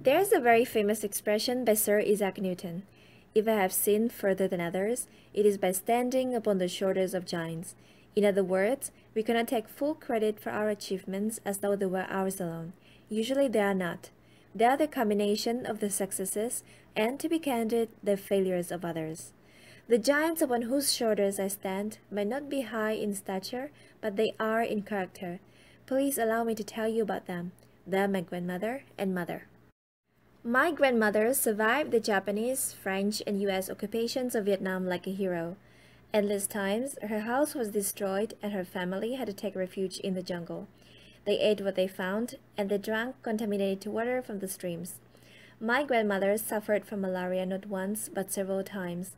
There's a very famous expression by Sir Isaac Newton. If I have sinned further than others, it is by standing upon the shoulders of giants. In other words, we cannot take full credit for our achievements as though they were ours alone. Usually they are not. They are the combination of the successes and, to be candid, the failures of others. The giants upon whose shoulders I stand might not be high in stature, but they are in character. Please allow me to tell you about them. They are my grandmother and mother. My grandmother survived the Japanese, French, and US occupations of Vietnam like a hero. Endless times, her house was destroyed and her family had to take refuge in the jungle. They ate what they found, and they drank contaminated water from the streams. My grandmother suffered from malaria not once, but several times.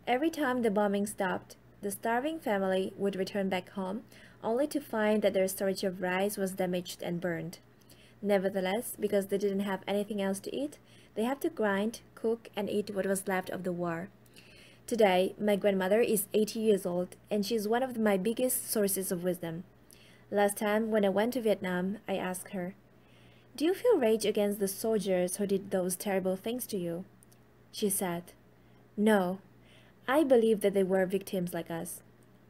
Every time the bombing stopped, the starving family would return back home, only to find that their storage of rice was damaged and burned. Nevertheless, because they didn't have anything else to eat, they had to grind, cook, and eat what was left of the war. Today, my grandmother is 80 years old, and she is one of my biggest sources of wisdom. Last time, when I went to Vietnam, I asked her, "Do you feel rage against the soldiers who did those terrible things to you?" She said, "No, I believe that they were victims like us.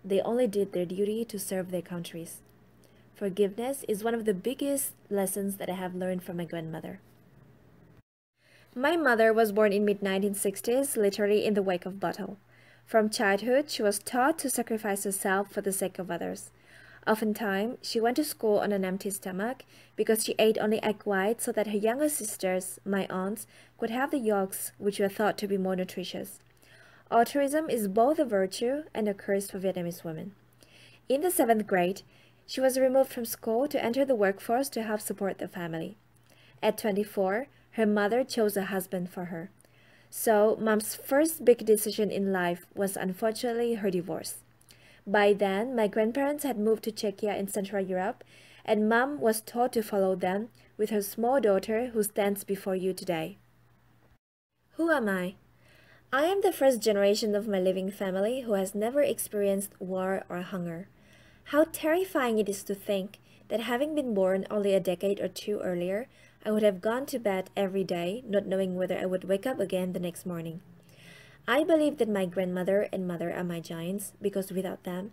They only did their duty to serve their countries." Forgiveness is one of the biggest lessons that I have learned from my grandmother. My mother was born in mid-1960s, literally in the wake of battle. From childhood, she was taught to sacrifice herself for the sake of others. Oftentimes, she went to school on an empty stomach because she ate only egg whites so that her younger sisters, my aunts, could have the yolks, which were thought to be more nutritious. Altruism is both a virtue and a curse for Vietnamese women. In the 7th grade, she was removed from school to enter the workforce to help support the family. At 24, her mother chose a husband for her. So, Mom's first big decision in life was unfortunately her divorce. By then, my grandparents had moved to Czechia in Central Europe, and Mom was told to follow them with her small daughter who stands before you today. Who am I? I am the first generation of my living family who has never experienced war or hunger. How terrifying it is to think that having been born only a decade or two earlier, I would have gone to bed every day, not knowing whether I would wake up again the next morning. I believe that my grandmother and mother are my giants because without them,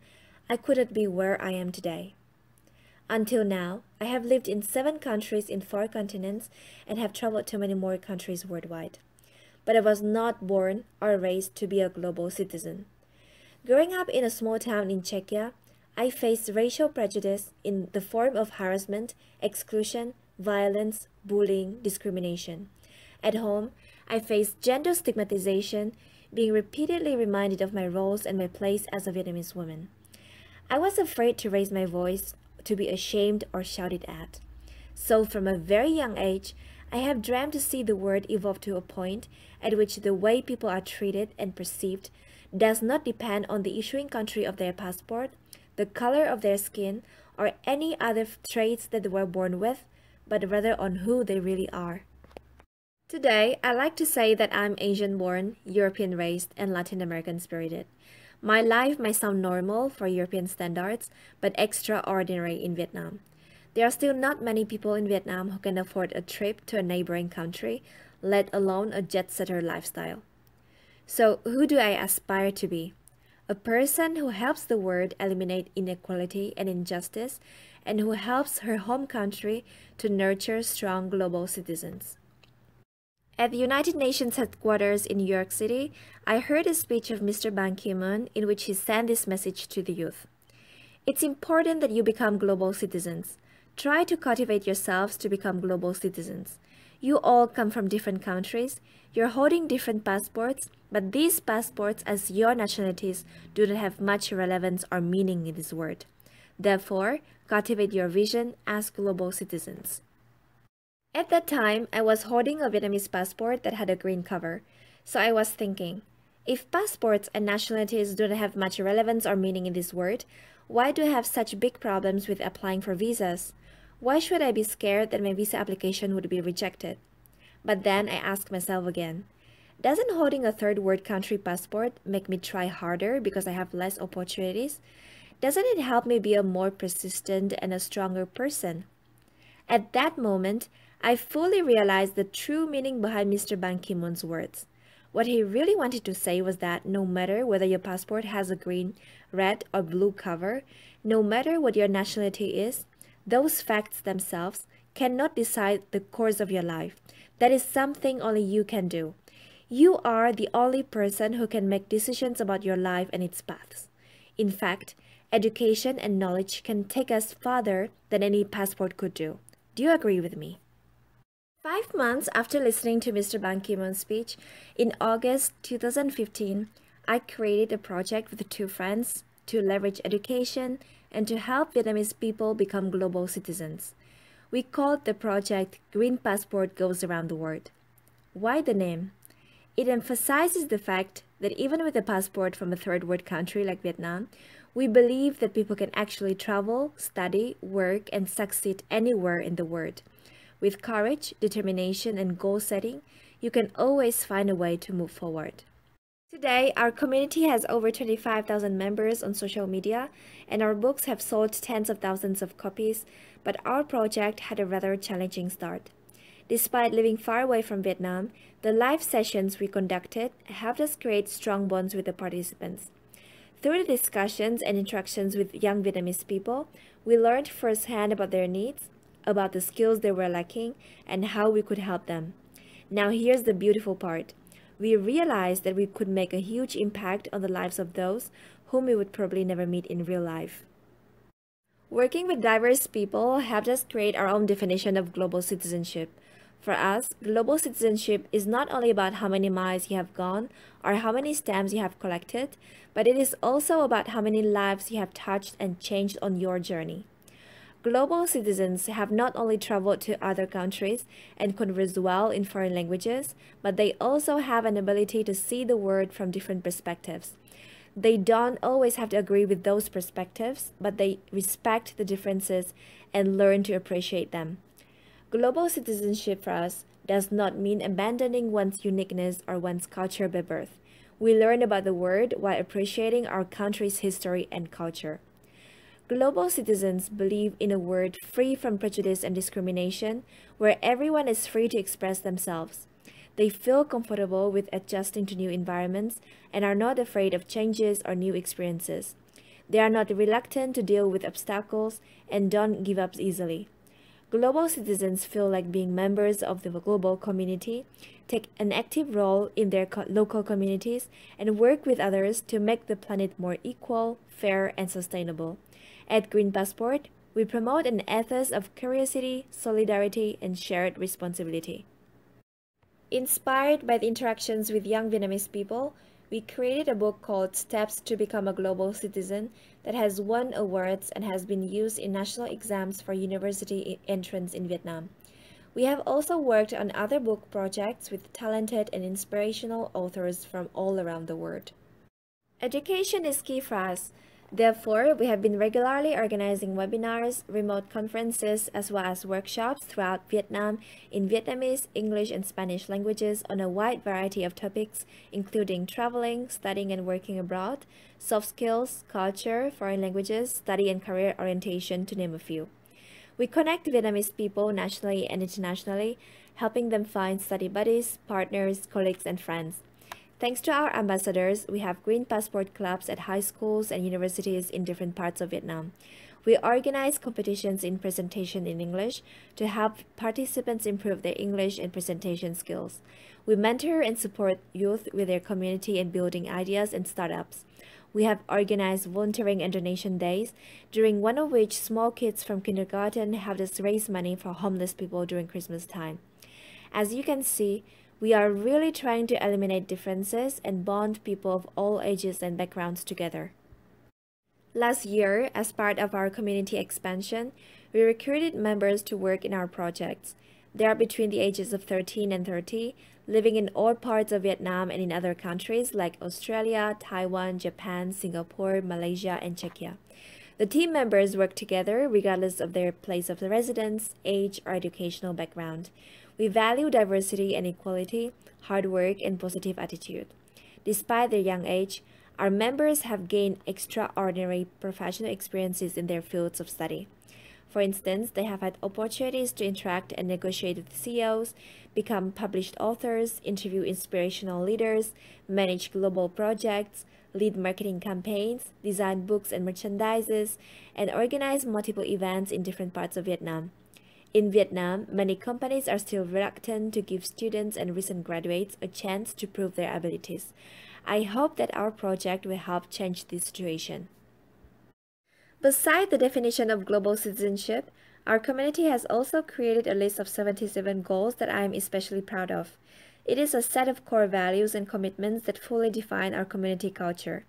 I couldn't be where I am today. Until now, I have lived in 7 countries in 4 continents and have traveled to many more countries worldwide. But I was not born or raised to be a global citizen. Growing up in a small town in Czechia, I faced racial prejudice in the form of harassment, exclusion, violence, bullying, discrimination. At home, I faced gender stigmatization, being repeatedly reminded of my roles and my place as a Vietnamese woman. I was afraid to raise my voice, to be ashamed or shouted at. So from a very young age, I have dreamed to see the world evolve to a point at which the way people are treated and perceived does not depend on the issuing country of their passport, the color of their skin, or any other traits that they were born with, but rather on who they really are. Today, I like to say that I'm Asian-born, European-raised, and Latin American-spirited. My life might sound normal for European standards, but extraordinary in Vietnam. There are still not many people in Vietnam who can afford a trip to a neighboring country, let alone a jet-setter lifestyle. So, who do I aspire to be? A person who helps the world eliminate inequality and injustice, and who helps her home country to nurture strong global citizens. At the United Nations headquarters in New York City, I heard a speech of Mr. Ban Ki-moon in which he sent this message to the youth. It's important that you become global citizens. Try to cultivate yourselves to become global citizens. You all come from different countries. You're holding different passports, but these passports as your nationalities do not have much relevance or meaning in this world. Therefore, cultivate your vision as global citizens. At that time, I was holding a Vietnamese passport that had a green cover. So I was thinking, if passports and nationalities do not have much relevance or meaning in this world, why do I have such big problems with applying for visas? Why should I be scared that my visa application would be rejected? But then I asked myself again, doesn't holding a third world country passport make me try harder because I have less opportunities? Doesn't it help me be a more persistent and a stronger person? At that moment, I fully realized the true meaning behind Mr. Ban Ki-moon's words. What he really wanted to say was that no matter whether your passport has a green, red, or blue cover, no matter what your nationality is, those facts themselves cannot decide the course of your life. That is something only you can do. You are the only person who can make decisions about your life and its paths. In fact, education and knowledge can take us farther than any passport could do. Do you agree with me? 5 months after listening to Mr. Ban Ki-moon's speech, in August 2015, I created a project with 2 friends to leverage education and to help Vietnamese people become global citizens. We called the project Green Passport Goes Around the World. Why the name? It emphasizes the fact that even with a passport from a third world country like Vietnam, we believe that people can actually travel, study, work, and succeed anywhere in the world. With courage, determination, and goal setting, you can always find a way to move forward. Today, our community has over 25,000 members on social media, and our books have sold tens of thousands of copies, but our project had a rather challenging start. Despite living far away from Vietnam, the live sessions we conducted helped us create strong bonds with the participants. Through the discussions and interactions with young Vietnamese people, we learned firsthand about their needs, about the skills they were lacking, and how we could help them. Now here's the beautiful part. We realized that we could make a huge impact on the lives of those whom we would probably never meet in real life. Working with diverse people helped us create our own definition of global citizenship. For us, global citizenship is not only about how many miles you have gone or how many stamps you have collected, but it is also about how many lives you have touched and changed on your journey. Global citizens have not only traveled to other countries and converse well in foreign languages, but they also have an ability to see the world from different perspectives. They don't always have to agree with those perspectives, but they respect the differences and learn to appreciate them. Global citizenship for us does not mean abandoning one's uniqueness or one's culture by birth. We learn about the world while appreciating our country's history and culture. Global citizens believe in a world free from prejudice and discrimination, where everyone is free to express themselves. They feel comfortable with adjusting to new environments and are not afraid of changes or new experiences. They are not reluctant to deal with obstacles and don't give up easily. Global citizens feel like being members of the global community, take an active role in their local communities, and work with others to make the planet more equal, fair, and sustainable. At Green Passport, we promote an ethos of curiosity, solidarity, and shared responsibility. Inspired by the interactions with young Vietnamese people, we created a book called Steps to Become a Global Citizen that has won awards and has been used in national exams for university entrance in Vietnam. We have also worked on other book projects with talented and inspirational authors from all around the world. Education is key for us. Therefore, we have been regularly organizing webinars, remote conferences, as well as workshops throughout Vietnam in Vietnamese, English, and Spanish languages on a wide variety of topics, including traveling, studying and working abroad, soft skills, culture, foreign languages, study and career orientation, to name a few. We connect Vietnamese people nationally and internationally, helping them find study buddies, partners, colleagues, and friends. Thanks to our ambassadors, we have Green Passport clubs at high schools and universities in different parts of Vietnam. We organize competitions in presentation in English to help participants improve their English and presentation skills. We mentor and support youth with their community and building ideas and startups. We have organized volunteering and donation days, during one of which small kids from kindergarten helped us raise money for homeless people during Christmas time. As you can see, we are really trying to eliminate differences and bond people of all ages and backgrounds together. Last year, as part of our community expansion, we recruited members to work in our projects. They are between the ages of 13 and 30, living in all parts of Vietnam and in other countries like Australia, Taiwan, Japan, Singapore, Malaysia, and Czechia. The team members work together regardless of their place of residence, age, or educational background. We value diversity and equality, hard work, and positive attitude. Despite their young age, our members have gained extraordinary professional experiences in their fields of study. For instance, they have had opportunities to interact and negotiate with CEOs, become published authors, interview inspirational leaders, manage global projects, lead marketing campaigns, design books and merchandises, and organize multiple events in different parts of Vietnam. In Vietnam, many companies are still reluctant to give students and recent graduates a chance to prove their abilities. I hope that our project will help change this situation. Beside the definition of global citizenship, our community has also created a list of 77 goals that I am especially proud of. It is a set of core values and commitments that fully define our community culture.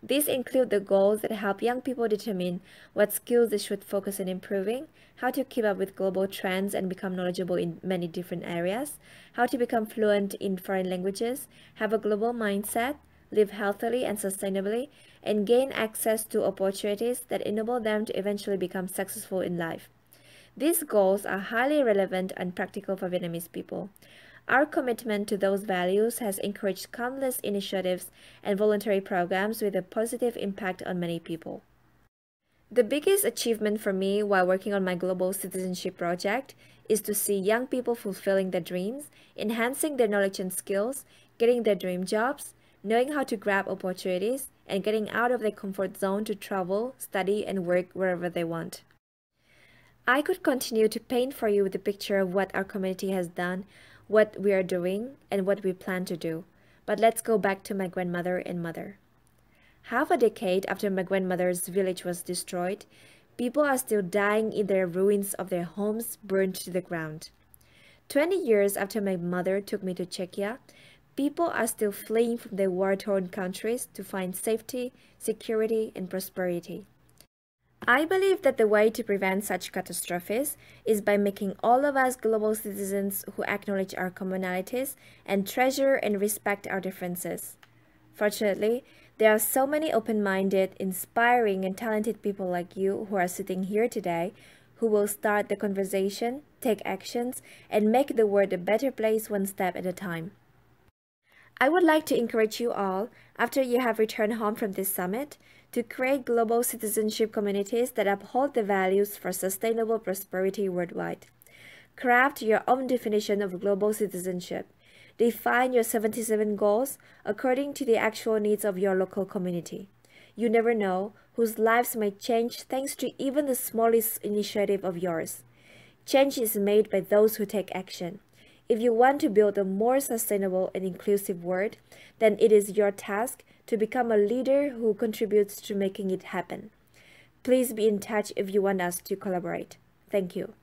These include the goals that help young people determine what skills they should focus on improving, how to keep up with global trends and become knowledgeable in many different areas, how to become fluent in foreign languages, have a global mindset, live healthily and sustainably, and gain access to opportunities that enable them to eventually become successful in life. These goals are highly relevant and practical for Vietnamese people. Our commitment to those values has encouraged countless initiatives and voluntary programs with a positive impact on many people. The biggest achievement for me while working on my global citizenship project is to see young people fulfilling their dreams, enhancing their knowledge and skills, getting their dream jobs, knowing how to grab opportunities, and getting out of their comfort zone to travel, study, and work wherever they want. I could continue to paint for you the picture of what our community has done, what we are doing, and what we plan to do. But let's go back to my grandmother and mother. Half a decade after my grandmother's village was destroyed, people are still dying in the ruins of their homes burned to the ground. 20 years after my mother took me to Czechia, people are still fleeing from their war-torn countries to find safety, security, and prosperity. I believe that the way to prevent such catastrophes is by making all of us global citizens who acknowledge our commonalities and treasure and respect our differences. Fortunately, there are so many open-minded, inspiring, and talented people like you who are sitting here today who will start the conversation, take actions, and make the world a better place one step at a time. I would like to encourage you all, after you have returned home from this summit, to create global citizenship communities that uphold the values for sustainable prosperity worldwide. Craft your own definition of global citizenship. Define your 77 goals according to the actual needs of your local community. You never know whose lives may change thanks to even the smallest initiative of yours. Change is made by those who take action. If you want to build a more sustainable and inclusive world, then it is your task to become a leader who contributes to making it happen. Please be in touch if you want us to collaborate. Thank you.